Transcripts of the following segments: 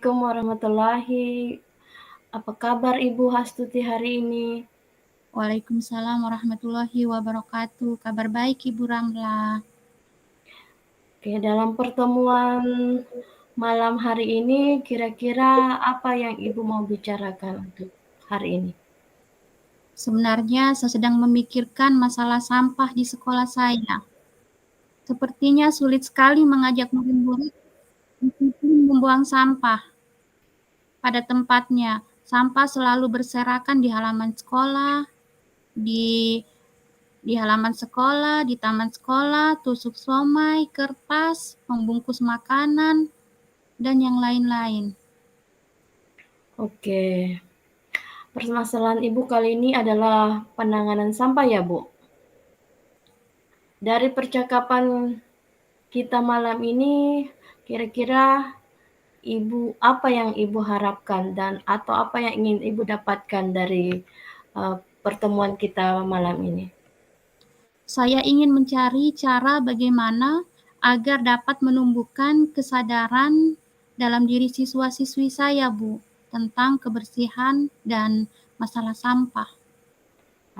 Assalamualaikum warahmatullahi. Apa kabar Ibu Hastuti hari ini? Waalaikumsalam warahmatullahi wabarakatuh. Kabar baik Ibu Ramla. Oke, dalam pertemuan malam hari ini, kira-kira apa yang Ibu mau bicarakan untuk hari ini? Sebenarnya saya sedang memikirkan masalah sampah di sekolah saya. Sepertinya sulit sekali mengajak murid-murid untuk membuang sampah pada tempatnya. Sampah selalu berserakan di halaman sekolah, di halaman sekolah, di taman sekolah, tusuk somai, kertas, pembungkus makanan, dan yang lain-lain. Oke, permasalahan Ibu kali ini adalah penanganan sampah ya, Bu? Dari percakapan kita malam ini, kira-kira apa yang Ibu harapkan dan atau apa yang ingin Ibu dapatkan dari pertemuan kita malam ini? Saya ingin mencari cara bagaimana agar dapat menumbuhkan kesadaran dalam diri siswa-siswi saya, Bu, tentang kebersihan dan masalah sampah.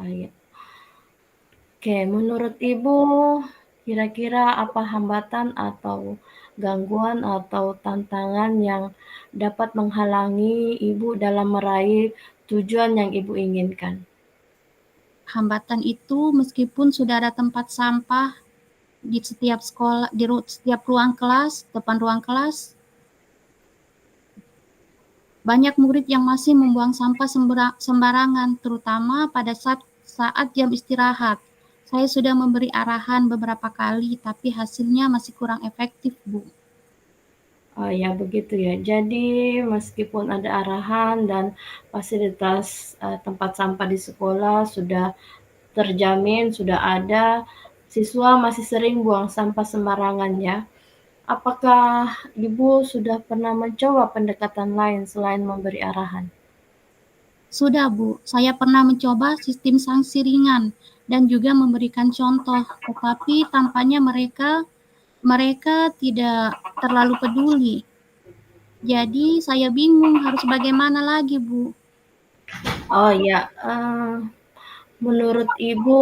Ya. Oke, menurut Ibu, kira-kira apa hambatan atau gangguan atau tantangan yang dapat menghalangi Ibu dalam meraih tujuan yang Ibu inginkan? Hambatan itu meskipun sudah ada tempat sampah di setiap sekolah, di setiap ruang kelas, depan ruang kelas, banyak murid yang masih membuang sampah sembarangan, terutama pada saat jam istirahat. Saya sudah memberi arahan beberapa kali, tapi hasilnya masih kurang efektif, Bu. Ya begitu ya. Jadi meskipun ada arahan dan fasilitas tempat sampah di sekolah sudah terjamin, sudah ada, siswa masih sering buang sampah sembarangan ya. Apakah Ibu sudah pernah mencoba pendekatan lain selain memberi arahan? Sudah, Bu. Saya pernah mencoba sistem sanksi ringan dan juga memberikan contoh, tetapi tampaknya mereka tidak terlalu peduli. Jadi saya bingung harus bagaimana lagi, Bu. Oh ya, menurut Ibu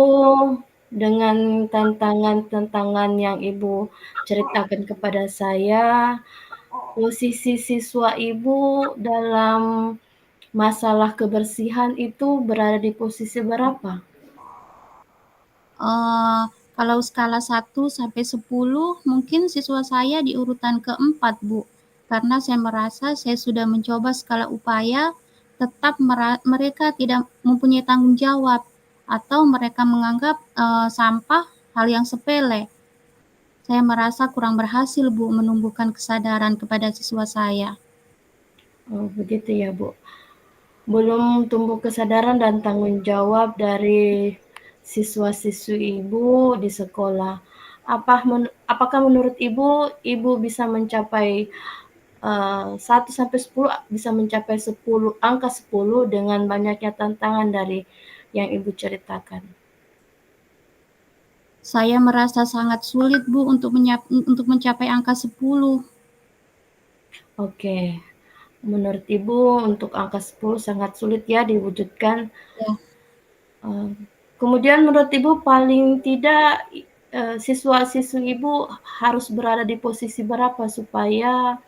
dengan tantangan-tantangan yang Ibu ceritakan kepada saya, posisi siswa Ibu dalam masalah kebersihan itu berada di posisi berapa? Uh, Kalau skala 1 sampai 10, mungkin siswa saya di urutan keempat, Bu. Karena saya merasa saya sudah mencoba skala upaya, tetap mereka tidak mempunyai tanggung jawab atau mereka menganggap sampah hal yang sepele. Saya merasa kurang berhasil, Bu, menumbuhkan kesadaran kepada siswa saya. Oh, begitu ya, Bu. Belum tumbuh kesadaran dan tanggung jawab dari siswa-siswi Ibu di sekolah. Apakah menurut Ibu, Ibu bisa mencapai 1 sampai 10 bisa mencapai 10, angka 10 dengan banyaknya tantangan dari yang Ibu ceritakan? Saya merasa sangat sulit, Bu, untuk mencapai angka 10. Oke. Menurut Ibu untuk angka 10 sangat sulit ya diwujudkan. Ya. Kemudian menurut Ibu paling tidak siswa-siswi Ibu harus berada di posisi berapa supaya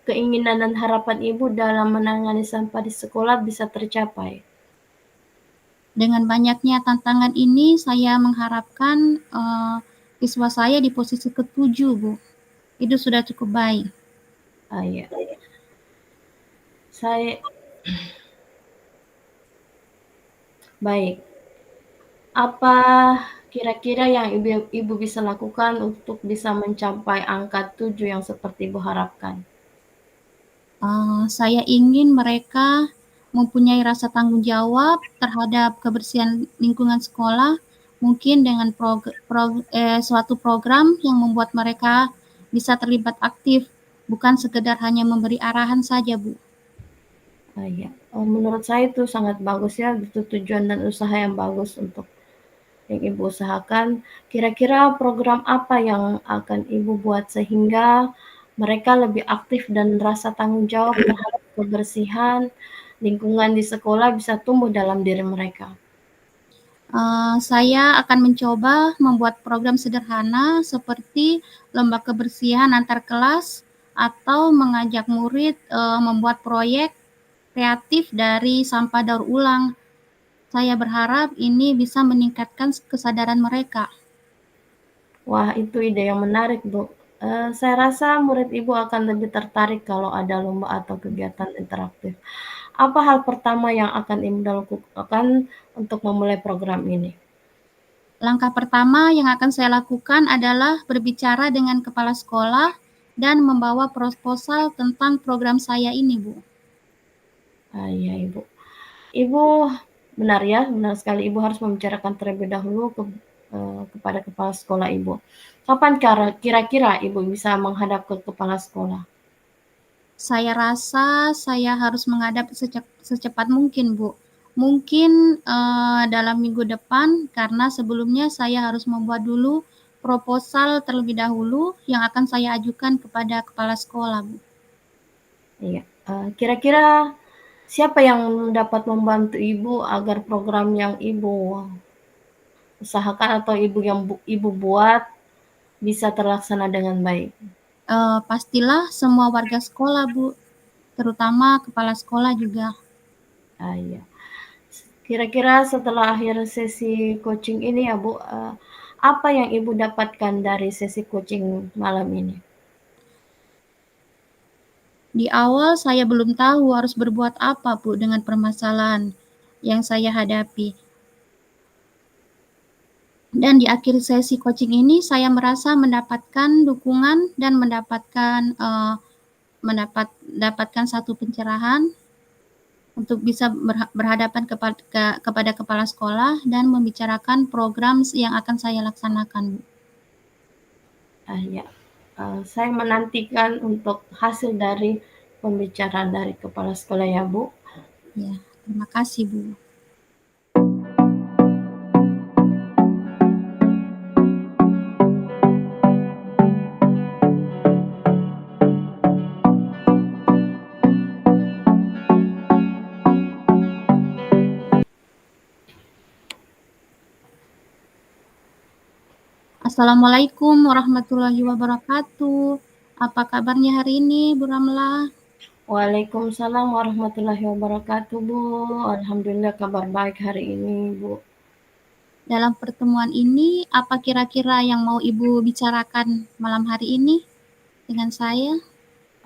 keinginan dan harapan Ibu dalam menangani sampah di sekolah bisa tercapai? Dengan banyaknya tantangan ini, saya mengharapkan siswa saya di posisi ke-7, Bu. Itu sudah cukup baik. Ya. Saya baik. Apa kira-kira yang Ibu bisa lakukan untuk bisa mencapai angka 7 yang seperti Ibu harapkan? Saya ingin mereka mempunyai rasa tanggung jawab terhadap kebersihan lingkungan sekolah, mungkin dengan suatu program yang membuat mereka bisa terlibat aktif, bukan sekedar hanya memberi arahan saja, Bu. Ya. Menurut saya itu sangat bagus ya, itu tujuan dan usaha yang bagus untuk yang Ibu usahakan. Kira-kira program apa yang akan Ibu buat sehingga mereka lebih aktif dan rasa tanggung jawab terhadap kebersihan lingkungan di sekolah bisa tumbuh dalam diri mereka. Saya akan mencoba membuat program sederhana seperti lomba kebersihan antar kelas atau mengajak murid membuat proyek kreatif dari sampah daur ulang. Saya berharap ini bisa meningkatkan kesadaran mereka. Wah, itu ide yang menarik, Bu. Saya rasa murid Ibu akan lebih tertarik kalau ada lomba atau kegiatan interaktif. Apa hal pertama yang akan Ibu lakukan untuk memulai program ini? Langkah pertama yang akan saya lakukan adalah berbicara dengan kepala sekolah dan membawa proposal tentang program saya ini, Bu. Iya, Ibu. Ibu benar ya, benar sekali Ibu harus membicarakan terlebih dahulu kepada kepala sekolah Ibu. Kapan kira-kira Ibu bisa menghadap ke kepala sekolah? Saya rasa saya harus menghadap secepat mungkin, Bu. Mungkin dalam minggu depan, karena sebelumnya saya harus membuat dulu proposal terlebih dahulu yang akan saya ajukan kepada kepala sekolah, Bu. Iya, kira-kira siapa yang dapat membantu Ibu agar program yang Ibu usahakan atau Ibu buat bisa terlaksana dengan baik? Pastilah semua warga sekolah, Bu, terutama kepala sekolah juga. Iya. Kira-kira setelah akhir sesi coaching ini ya Bu, apa yang Ibu dapatkan dari sesi coaching malam ini? Di awal saya belum tahu harus berbuat apa, Bu, dengan permasalahan yang saya hadapi. Dan di akhir sesi coaching ini saya merasa mendapatkan dukungan dan mendapatkan satu pencerahan untuk bisa berhadapan kepada kepala sekolah dan membicarakan program yang akan saya laksanakan, Bu. Ya, saya menantikan untuk hasil dari pembicaraan dari kepala sekolah ya Bu. Ya, terima kasih, Bu. Assalamualaikum warahmatullahi wabarakatuh. Apa kabarnya hari ini, Bu Ramla? Waalaikumsalam warahmatullahi wabarakatuh Bu. Alhamdulillah kabar baik hari ini Bu. Dalam pertemuan ini, apa kira-kira yang mau Ibu bicarakan malam hari ini dengan saya?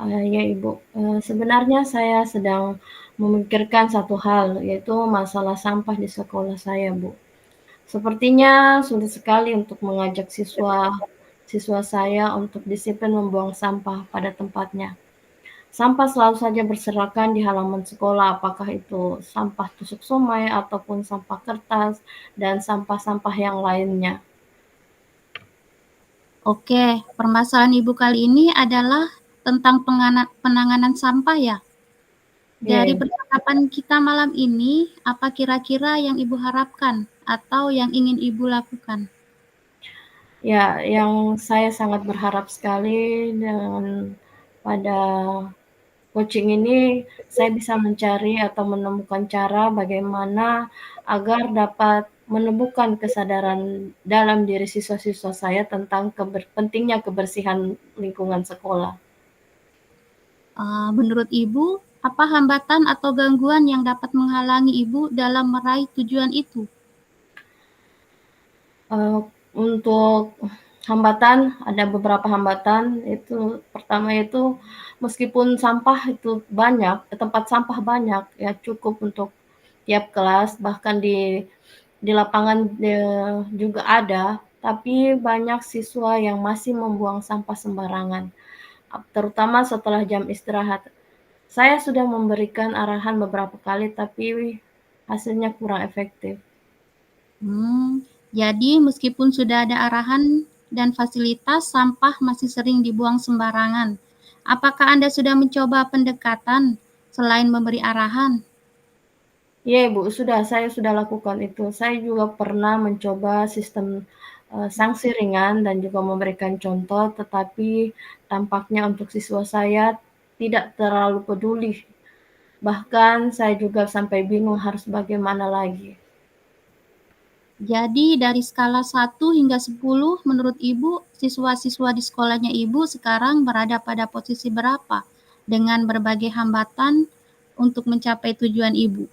Ya Ibu, sebenarnya saya sedang memikirkan satu hal, yaitu masalah sampah di sekolah saya Bu. Sepertinya sulit sekali untuk mengajak siswa saya untuk disiplin membuang sampah pada tempatnya. Sampah selalu saja berserakan di halaman sekolah, apakah itu sampah tusuk somai ataupun sampah kertas dan sampah-sampah yang lainnya. Oke, permasalahan Ibu kali ini adalah tentang penanganan sampah ya. Iya, Dari Ibu. percakapan kita malam ini, apa kira-kira yang Ibu harapkan atau yang ingin Ibu lakukan? Ya, yang saya sangat berharap sekali dengan pada coaching ini saya bisa mencari atau menemukan cara bagaimana agar dapat menumbuhkan kesadaran dalam diri siswa-siswa saya tentang pentingnya kebersihan lingkungan sekolah. Menurut Ibu, apa hambatan atau gangguan yang dapat menghalangi Ibu dalam meraih tujuan itu? Untuk hambatan, ada beberapa hambatan, itu pertama itu meskipun sampah itu banyak, tempat sampah banyak, ya cukup untuk tiap kelas, bahkan di lapangan, juga ada, tapi banyak siswa yang masih membuang sampah sembarangan, terutama setelah jam istirahat. Saya sudah memberikan arahan beberapa kali, tapi hasilnya kurang efektif. Jadi meskipun sudah ada arahan dan fasilitas, sampah masih sering dibuang sembarangan. Apakah Anda sudah mencoba pendekatan selain memberi arahan? Iya Ibu, saya sudah lakukan itu. Saya juga pernah mencoba sistem sanksi ringan dan juga memberikan contoh, tetapi tampaknya untuk siswa saya tidak terlalu peduli. Bahkan saya juga sampai bingung harus bagaimana lagi. Jadi dari skala 1 hingga 10, menurut Ibu, siswa-siswa di sekolahnya Ibu sekarang berada pada posisi berapa dengan berbagai hambatan untuk mencapai tujuan Ibu?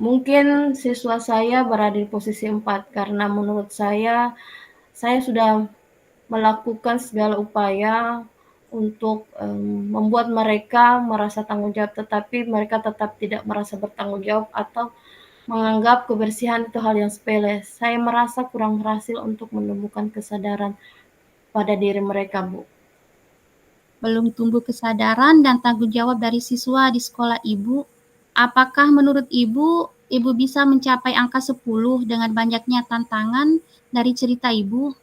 Mungkin siswa saya berada di posisi 4 karena menurut saya sudah melakukan segala upaya untuk membuat mereka merasa tanggung jawab, tetapi mereka tetap tidak merasa bertanggung jawab atau menganggap kebersihan itu hal yang sepele. Saya merasa kurang berhasil untuk menumbuhkan kesadaran pada diri mereka, Bu. Belum tumbuh kesadaran dan tanggung jawab dari siswa di sekolah Ibu. Apakah menurut Ibu, Ibu bisa mencapai angka 10 dengan banyaknya tantangan dari cerita Ibu?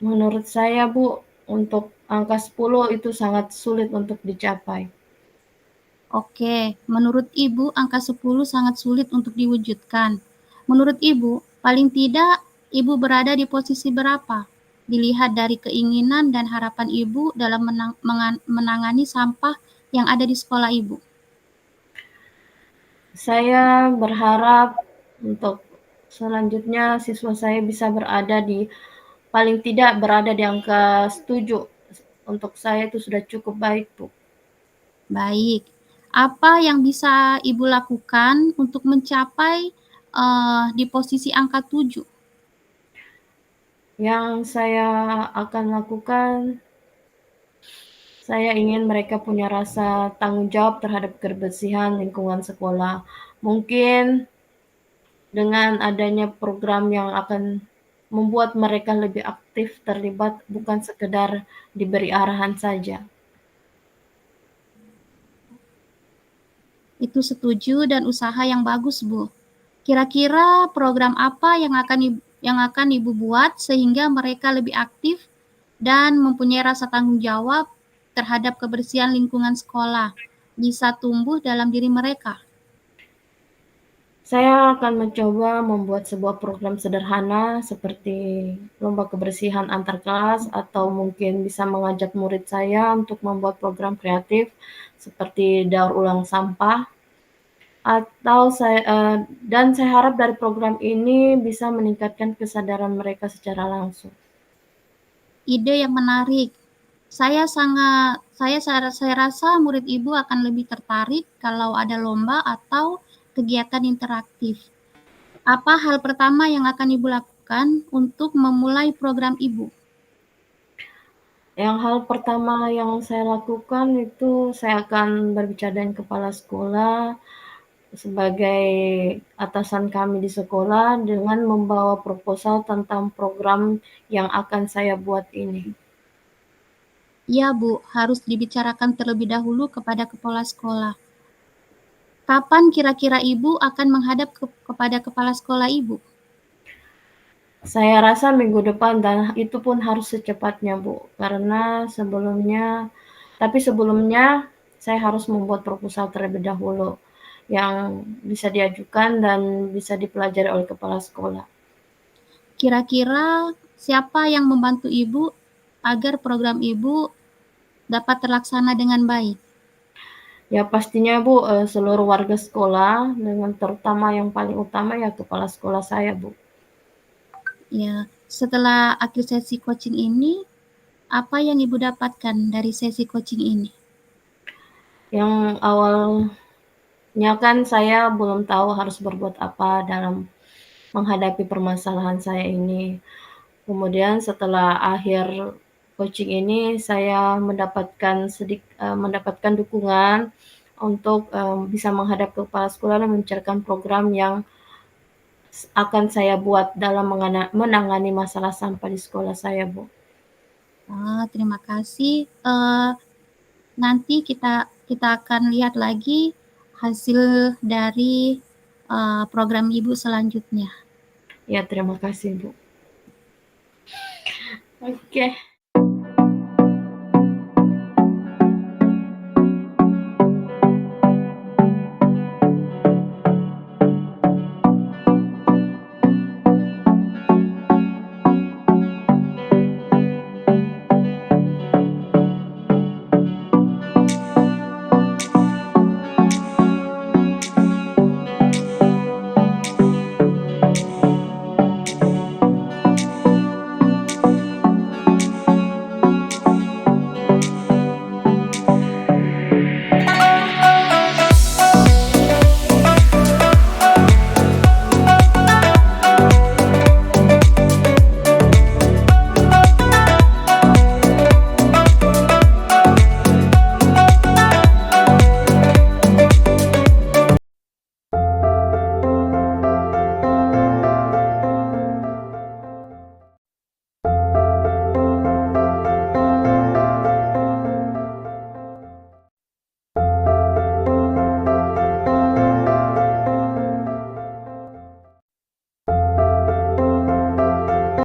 Menurut saya, Bu, untuk angka 10 itu sangat sulit untuk dicapai. Oke, menurut Ibu angka 10 sangat sulit untuk diwujudkan. Menurut Ibu, paling tidak Ibu berada di posisi berapa? Dilihat dari keinginan dan harapan Ibu dalam menangani sampah yang ada di sekolah Ibu. Saya berharap untuk selanjutnya siswa saya bisa berada di paling tidak berada di angka 7. Untuk saya itu sudah cukup baik, Bu. Baik, apa yang bisa Ibu lakukan untuk mencapai di posisi angka 7? Yang saya akan lakukan, saya ingin mereka punya rasa tanggung jawab terhadap kebersihan lingkungan sekolah. Mungkin dengan adanya program yang akan membuat mereka lebih aktif terlibat, bukan sekedar diberi arahan saja. Itu setuju dan usaha yang bagus, Bu. Kira-kira program apa yang akan Ibu buat sehingga mereka lebih aktif dan mempunyai rasa tanggung jawab terhadap kebersihan lingkungan sekolah bisa tumbuh dalam diri mereka? Saya akan mencoba membuat sebuah program sederhana seperti lomba kebersihan antar kelas atau mungkin bisa mengajak murid saya untuk membuat program kreatif seperti daur ulang sampah atau dan saya harap dari program ini bisa meningkatkan kesadaran mereka secara langsung. Ide yang menarik. Saya rasa murid Ibu akan lebih tertarik kalau ada lomba atau kegiatan interaktif. Apa hal pertama yang akan Ibu lakukan untuk memulai program Ibu? Yang hal pertama yang saya lakukan itu saya akan berbicara dengan kepala sekolah sebagai atasan kami di sekolah dengan membawa proposal tentang program yang akan saya buat ini. Iya, Bu, harus dibicarakan terlebih dahulu kepada kepala sekolah. Kapan kira-kira Ibu akan menghadap kepada kepala sekolah Ibu? Saya rasa minggu depan dan itu pun harus secepatnya, Bu, karena sebelumnya saya harus membuat proposal terlebih dahulu yang bisa diajukan dan bisa dipelajari oleh kepala sekolah. Kira-kira siapa yang membantu Ibu agar program Ibu dapat terlaksana dengan baik? Ya pastinya, Bu, seluruh warga sekolah dengan terutama yang paling utama ya kepala sekolah saya, Bu. Ya, setelah akhir sesi coaching ini, apa yang Ibu dapatkan dari sesi coaching ini? Yang awalnya kan saya belum tahu harus berbuat apa dalam menghadapi permasalahan saya ini. Kemudian setelah akhir coaching ini saya mendapatkan dukungan untuk, bisa menghadap ke kepala sekolah dan membicarakan program yang akan saya buat dalam menangani masalah sampah di sekolah saya, Bu. Terima kasih. Nanti kita akan lihat lagi hasil dari program Ibu selanjutnya. Ya terima kasih, Bu. Oke.